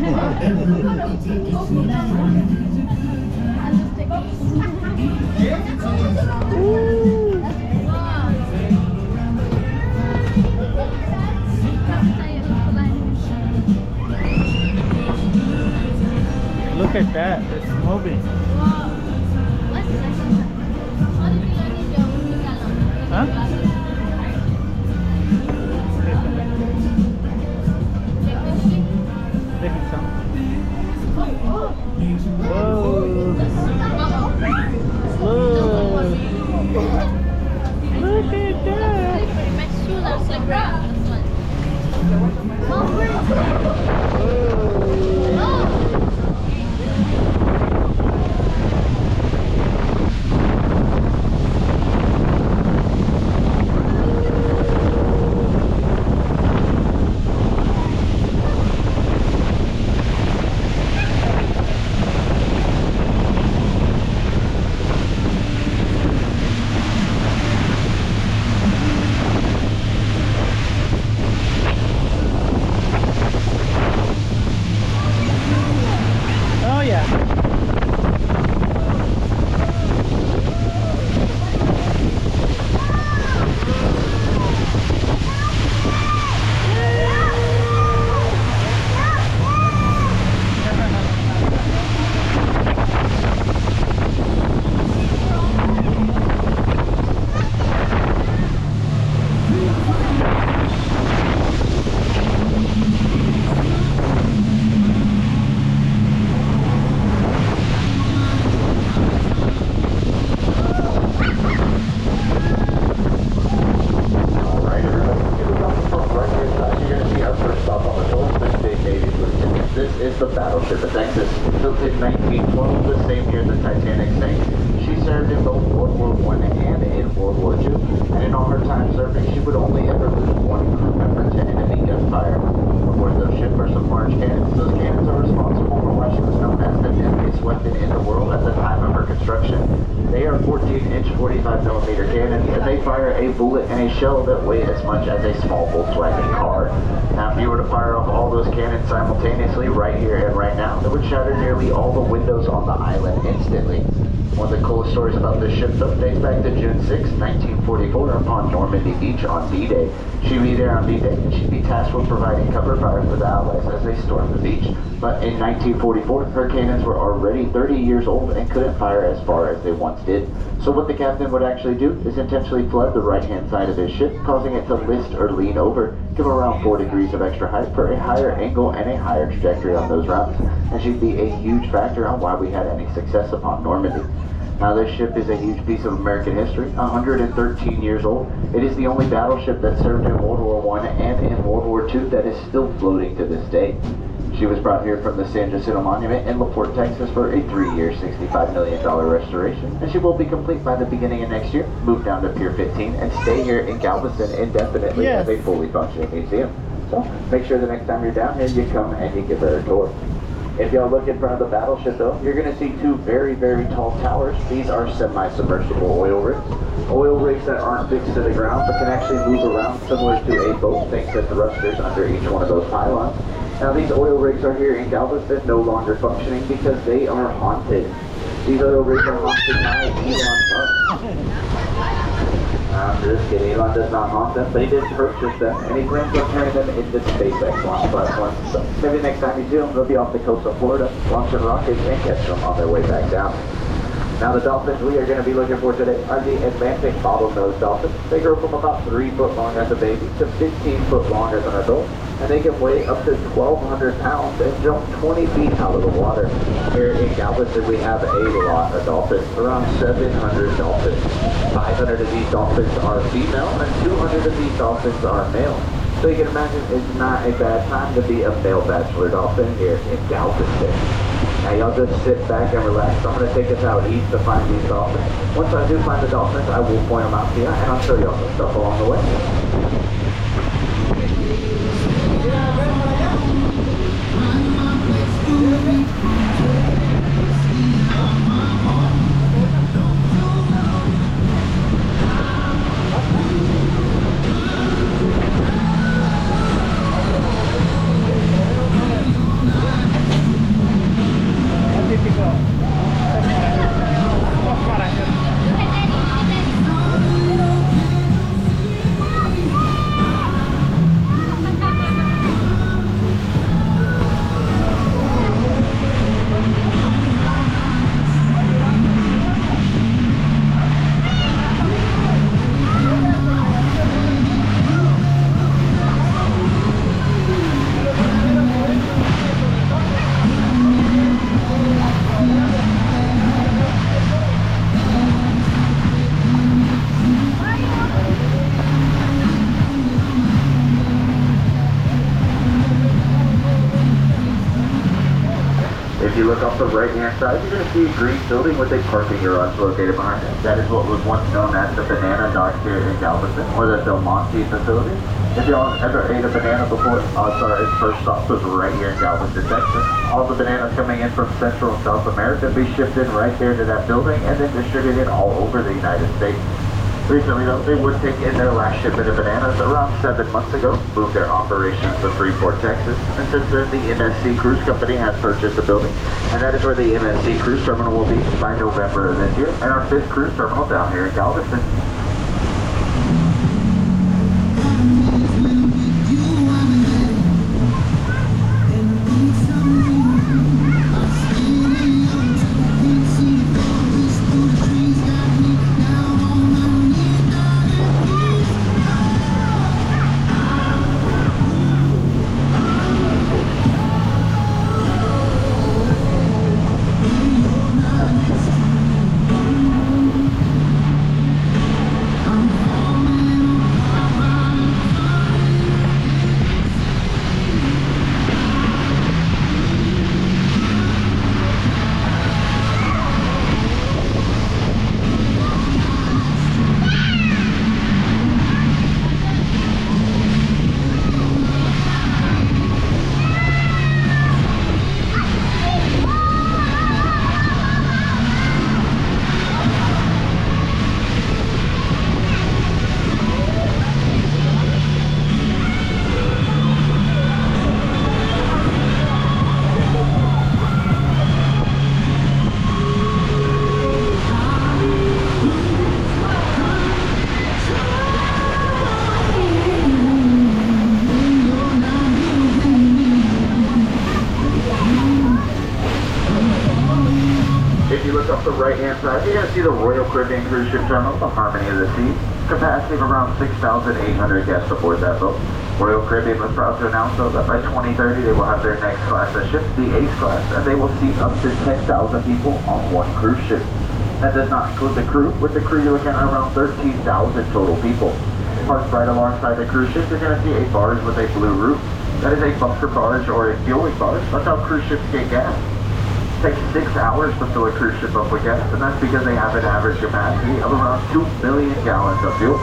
Look at that, it's moving. Huh? Take some. Whoa. Look at that. My shoes are slippery. Oh yeah. Alright, everybody, give us up from right here side. You're going to see our first stop on the tour, the big Navy Blue Ticket. This is the battleship Texas, built in 1912, the same year the Titanic sank. She served in both World War I and in World War II, and in all her time serving, she would only ever lose one crew member to enemy gunfire. Aboard those ship are some large cannons. Those cannons are responsible for why she was known as the deadliest weapon in the world at the time of her construction. They are 14-inch 45mm cannons, and they fire a bullet and a shell that weigh as much as a small Volkswagen car. Now, if you were to fire off all those cannons simultaneously right here and right now, that would shatter nearly all the windows on the island instantly. One of the coolest stories about this ship, though, dates back to June 6, 1944, upon Normandy Beach on D-Day. She'd be there on D-Day, and she'd be tasked with providing cover fire for the Allies as they stormed the beach. But in 1944, her cannons were already 30 years old and couldn't fire as far as they once did. So what the captain would actually do is intentionally flood the right-hand side of his ship, causing it to list or lean over, give around 4 degrees of extra height for a higher angle and a higher trajectory on those routes. And she'd be a huge factor on why we had any success upon Normandy. Now, this ship is a huge piece of American history, 113 years old. It is the only battleship that served in World War I and in World War II that is still floating to this day. She was brought here from the San Jacinto Monument in La Porte, Texas for a 3-year, $65 million restoration, and she will be complete by the beginning of next year, move down to Pier 15, and stay here in Galveston indefinitely as a fully functioning museum. So, make sure the next time you're down here, you come and you give her a tour. If y'all look in front of the battleship, though, you're going to see 2 very, very tall towers. These are semi-submersible oil rigs. Oil rigs that aren't fixed to the ground, but can actually move around similar to a boat, thanks to thrusters under each one of those pylons. Now, these oil rigs are here in Galveston, no longer functioning because they are haunted. These oil rigs are haunted by Elon Musk. I'm just kidding, Elon does not haunt them, but he did purchase them, and he plans on turning them into SpaceX launch platforms. So maybe next time you see them, they'll be off the coast of Florida, launching rockets and catch them on their way back down. Now, the dolphins we are going to be looking for today are the Atlantic bottlenose dolphins. They grow from about 3 foot long as a baby to 15 foot long as an adult, and they can weigh up to 1,200 pounds and jump 20 feet out of the water. Here in Galveston, we have a lot of dolphins, around 700 dolphins. 500 of these dolphins are female, and 200 of these dolphins are male. So you can imagine it's not a bad time to be a male bachelor dolphin here in Galveston. Now, y'all just sit back and relax. I'm going to take us out east to find these dolphins. Once I do find the dolphins, I will point them out to you, and I'll show y'all some stuff along the way. If you look off the right-hand side, you're going to see a green building with a parking garage located behind it. That is what was once known as the Banana Dock here in Galveston, or the Del Monte facility. If y'all ever ate a banana before, its first stop was right here in Galveston, Texas. All the bananas coming in from Central and South America be shipped in right there to that building and then distributed all over the United States. Recently though, they would take in their last shipment of bananas around 7 months ago, moved their operations to Freeport, Texas, and since then the MSC Cruise Company has purchased the building, and that is where the MSC Cruise Terminal will be by November of this year, and our 5th cruise terminal down here in Galveston. If you look up the right-hand side, you're going to see the Royal Caribbean Cruise Ship Terminal, the Harmony of the Seas. Capacity of around 6,800 guests aboard that boat. Royal Caribbean was proud to announce though that by 2030 they will have their next class of ship, the Ace Class, and they will seat up to 10,000 people on one cruise ship. That does not include the crew. With the crew, you're looking at around 13,000 total people. Parked right alongside the cruise ship, you're going to see a barge with a blue roof. That is a bunker barge or a fueling barge. That's how cruise ships get gas. It takes 6 hours to fill a cruise ship up with gas, and that's because they have an average capacity of around 2 million gallons of fuel.